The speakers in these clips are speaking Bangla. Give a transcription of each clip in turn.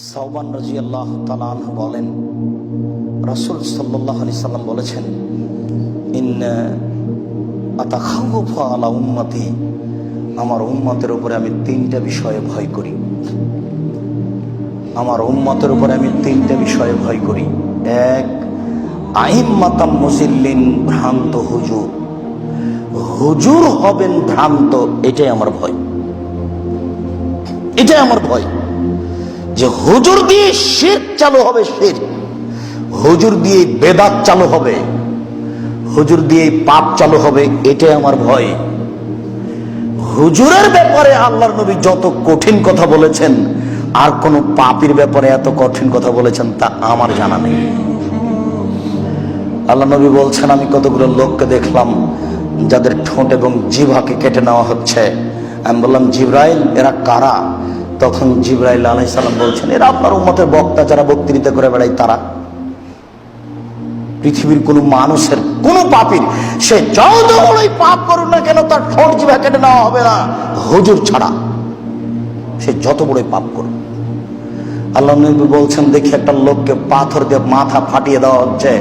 সাওবান রাদিয়াল্লাহু তাআলা আনহু বলেন, রাসূল সাল্লাল্লাহু আলাইহি সাল্লাম বলেছেন, ইন্না আতাখাওয়াফু আলা উম্মতি, আমার উম্মতের উপরে আমি তিনটা বিষয়ে ভয় করি। আমার উম্মতের উপরে আমি তিনটা বিষয়ে ভয় করি। এক, আইম্মাতাম মুজিল্লিন, ভ্রান্ত হুজুর। হুজুর হবেন ভ্রান্ত, এটাই আমার ভয়। এটাই আমার ভয় যে হুজুর দিয়ে শিরক চালু হবে, শিরক। হুজুর দিয়ে বেদাত চালু হবে, হুজুর দিয়ে পাপ চালু হবে, এটাই আমার ভয়। হুজুরের ব্যাপারে আল্লাহর নবী যত কঠিন কথা বলেছেন, আর কোন পাপীর ব্যাপারে এত কঠিন কথা বলেছেন তা আমার জানা নেই। আল্লাহ নবী বলছেন, আমি কতগুলো লোককে দেখলাম যাদের ঠোঁট এবং জিহ্বাকে কেটে নেওয়া হচ্ছে। আমি বললাম, জিবরাইল, এরা কারা? তখন জিবরাইল আলাইহিস সালাম বলছেন, এরা আপনার উম্মতের বক্তা, যারা বক্তৃতা করে বেড়ায় তারা। পৃথিবীর কোন মানুষের, কোন পাপীর, সে যত বড়ই পাপ করুন না কেন, তার ঠোঁট জিহ্বা কেটে নেওয়া হবে না হুজুর ছাড়া, সে যত বড়ই পাপ করুন। আল্লাহ নবী বলছেন, দেখি একটা লোককে পাথর দিয়ে মাথা ফাটিয়ে দেওয়া হচ্ছে।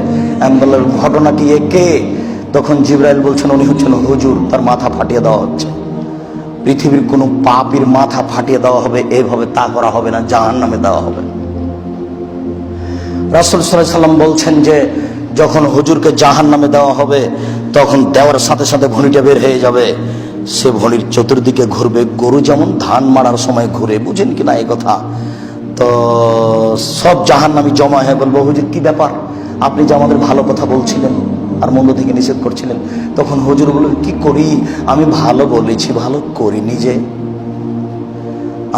আমি বললাম, ঘটনা কি, এ কে? তখন জিবরাইল বলছেন, উনি হচ্ছেন হুজুর, তার মাথা ফাটিয়ে দেওয়া হচ্ছে। পৃথিবীর কোন পাপীর মাথা ফাটিয়ে দেওয়া হবে এইভাবে তা করা হবে না, জাহান্নামে দেওয়া হবে। রাসূল সাল্লাল্লাহু আলাইহি সাল্লাম বলছেন যে যখন হুজুরকে জাহান্নামে দেওয়া হবে, তখন দেওয়ার সাথে সাথে ভুঁড়িটা বের হয়ে যাবে। সে ভুঁড়ির চতুর্দিকে ঘুরবে, গরু যেমন ধান মারার সময় ঘুরে, বুঝেন কিনা এই কথা? তো সব জাহান্নামী জমা হয়ে বলবো, হুজুর কি ব্যাপার, আপনি যে আমাদের ভালো কথা বলছিলেন আর মন্দ থেকে নিষেধ করছিলেন। তখন হুজুর বললেন, কি করি, আমি ভালো বলেছি, ভালো করিনি যে।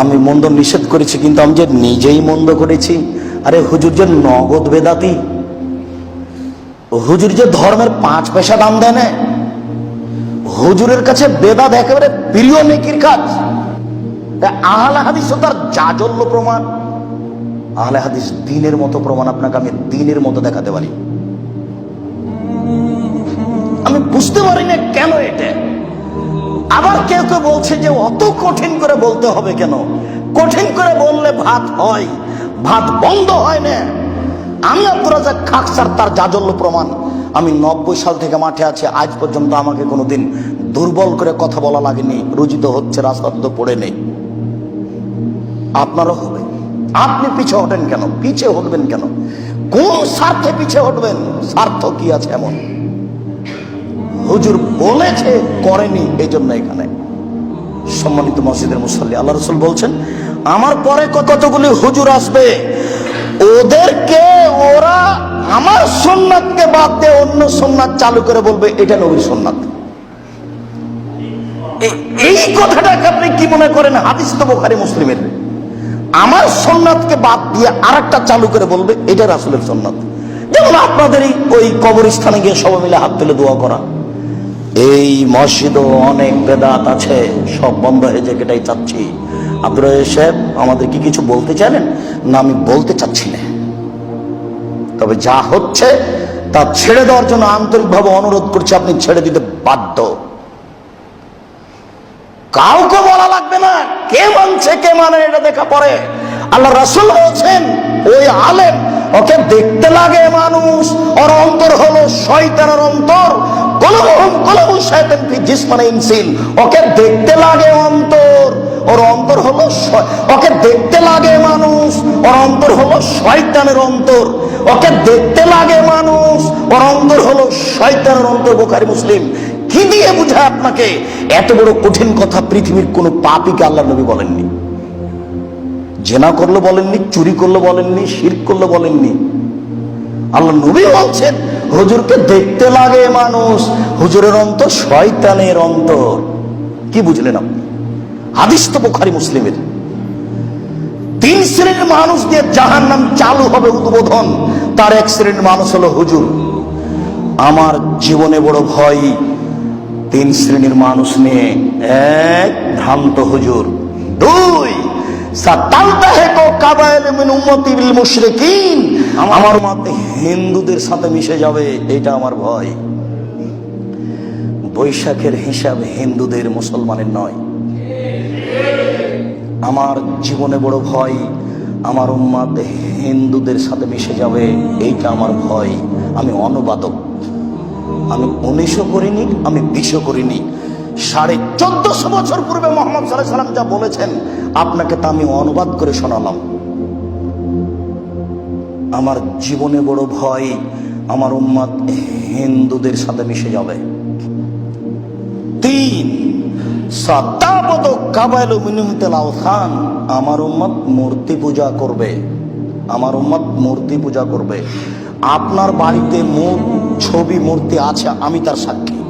আমি মন্দ নিষেধ করেছি, কিন্তু আমি যে নিজেই মন্দ করেছি। আরে হুজুর যে নগদ বেদাতি, হুজুর যে ধর্মের 5 পয়সা দাম দেয় না, হুজুরের কাছে বেদাত একেবারে প্রিয় নেকির কাজ। আহলে হাদিস ও তার জাজল্য প্রমাণ। আহলে হাদিস দ্বীনের মতো প্রমাণ আপনাকে আমি দ্বীনের মতো দেখাতে পারি। আমি বুঝতে পারি না কেন এটা। আবার কেউ কেউ বলছে যে অত কঠিন করে বলতে হবে কেন? কঠিন করে বললে ভাত হয়, ভাত বন্ধ হয় না। আমি আব্দুর রাজ্জাক খাকসার তার জাজল্য প্রমাণ। আমি 90 সাল থেকে মাঠে আছি, আজ পর্যন্ত আমাকে কোনোদিন দুর্বল করে কথা বলা লাগেনি। রুজিত হচ্ছে, রাস্তাতে তো পড়ে নেই। আপনারও হবে। আপনি পিছে হটেন কেন? পিছে হটবেন কেন? কোন স্বার্থে পিছে হটবেন? স্বার্থ কি আছে এমন? হুজুর বলেছে, করেনি, এই জন্য এখানে। সম্মানিত মসজিদের মুসল্লি, আল্লাহ রাসূল বলছেন, আমার পরে কতগুলি হুজুর আসবে, ওদেরকে ওরা আমার সুন্নাতকে বাদ দিয়ে অন্য সুন্নাত চালু করে বলবে এটা নবীর সুন্নাত। এই কথাটাকে আপনি কি মনে করেন? হাদিস তো বুখারী মুসলিমের। আমার সুন্নাতকে বাদ দিয়ে আরেকটা চালু করে বলবে এটা রাসূলের সুন্নাত। যেমন আপনাদেরই ওই কবরস্থানে গিয়ে সবাই মিলে হাত তুলে দোয়া করা। এই মসজিদও অনেক বেদাত আছে, সব বন্ধ হয়ে যায়, এটাই চাচ্ছি। আব্দুর রাজ্জাক সাহেব, আমাদের কি কিছু বলতে চাইলেন? না, আমি বলতে চাচ্ছি না, তবে যা হচ্ছে তা ছেড়ে দেওয়ার জন্য আন্তরিকভাবে অনুরোধ করছি। আপনি ছেড়ে দিতে বাধ্য। কাউকে বলা লাগবে না, কে মানছে কে মানে এটা দেখা পড়ে। আল্লাহ রাসূল বলছেন, ওই আলেম, ওকে দেখতে লাগে মানুষ, ওর অন্তর হলো শয়তানের অন্তর। কলবু শয়তান ফি জিসমিন ইনসিন, ওকে দেখতে লাগে অন্তর, ওর অন্তর হলো, ওকে দেখতে লাগে মানুষ, ওর অন্তর হলো শয়তানের অন্তর। ওকে দেখতে লাগে মানুষ, ওর অন্তর হলো শয়তানের অন্তর। বুখারী মুসলিম। কি দিয়ে বুঝায় আপনাকে? এত বড় কঠিন কথা পৃথিবীর কোন পাপীকে আল্লাহ নবী বলেননি। জেনা করলো বলেননি, চুরি করলো বলেননি, শিরক করলো বলেননি। আল্লাহ নবী বলছেন, হুজুরকে দেখতে লাগে মানুষ, হুজুরের অন্তর শয়তানের অন্তর। কি বুঝলেন আপনি? হাদিস তো বুখারী মুসলিমের। 3 শ্রেণীর মানুষ দিয়ে জাহান্নাম চালু হবে উদ্বোধন। তার এক শ্রেণীর মানুষ হলো হুজুর। আমার জীবনে বড় ভয় 3 শ্রেণীর মানুষ নিয়ে। 1, ভ্রান্ত হুজুর। 2, আমার মতে হিন্দুদের সাথে মিশে যাবে, এটা আমার ভয়। বৈশাখের হিসাব হিন্দুদের, মুসলমানের নয়। আমার জীবনে বড় ভয় আমার উম্মাদ হিন্দুদের সাথে মিশে যাবে, এইটা আমার ভয়। আমি অনুবাদক, আমি 19ও করিনি, আমি 20ও করিনি। 1450 বছর পূর্বে মোহাম্মদ সাল্লাল্লাহু আলাইহি সাল্লাম যা বলেছেন আপনাকে তা আমি অনুবাদ করে শোনালাম। আমার জীবনে বড় ভয়, আমার উম্মাদ হিন্দুদের সাথে মিশে যাবে। 3 সাতাবদ কাবাইলু মিনহুমুল আওসান, আমার উম্মত মূর্তি পূজা করবে, আমার উম্মত মূর্তি পূজা করবে। আপনার বাড়িতে ছবি মূর্তি আছে, আমি তার সাক্ষী।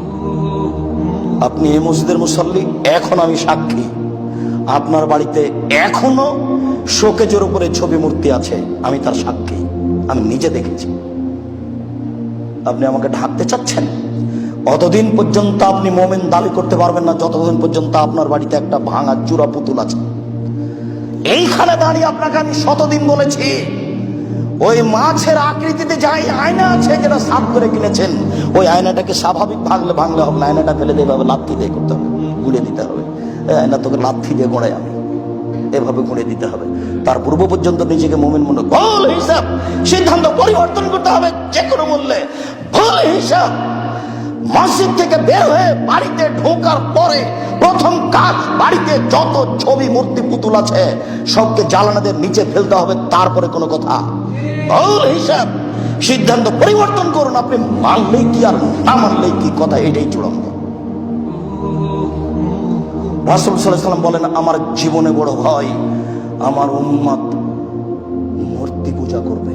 আপনি এই মসজিদের মুসল্লি, এখন আমি সাক্ষী। আপনার বাড়িতে এখনো শোকেজের উপরে ছবি মূর্তি আছে, আমি তার সাক্ষী, আমি নিজে দেখেছি। আপনি আমাকে ঢাকতে চাচ্ছেন? অতদিন পর্যন্ত আপনি মোমেন দাবি করতে পারবেন না যতদিন পর্যন্ত আপনার বাড়িতে একটা ভাঙা চূড়া পুতুল আছে। এইখানে দাঁড়িয়ে আপনাকে আমি শতদিন বলেছি, ওই মাছের আকৃতিতে যাই আয়না আছে যেটা সাফ করে কিনেছেন, ওই আয়নাটাকে স্বাভাবিক ভাঙলে হবে না, আয়নাটা ফেলে দিয়ে এভাবে লাথি দিয়ে করতে হবে, গুঁড়ে দিতে হবে। এই আয়না তোকে লাথি দিয়ে গোড়াই আমি, এভাবে গুঁড়ে দিতে হবে। তার পূর্ব পর্যন্ত নিজেকে মোমেন মনে ভুল হিসাব, সিদ্ধান্ত পরিবর্তন করতে হবে যে কোনো মূল্যে। ভুল হিসাব, মসজিদ থেকে বের হয়ে বাড়িতে ঢোকার পরে প্রথম কাজ, বাড়িতে যত ছবি মূর্তি পুতুল আছে সবকে জ্বালানাদের নিচে ফেলতে হবে, তারপরে কোনো কথা। ভুল হিসাব, সিদ্ধান্ত পরিবর্তন করুন। আপনি মানলেই কি আর না মানলেই কি, কথা এটাই চূড়ান্ত। রাসূল সাল্লাল্লাহু আলাইহি ওয়াসাল্লাম বলেন, আমার জীবনে বড় ভয়, আমার উম্মত মূর্তি পূজা করবে।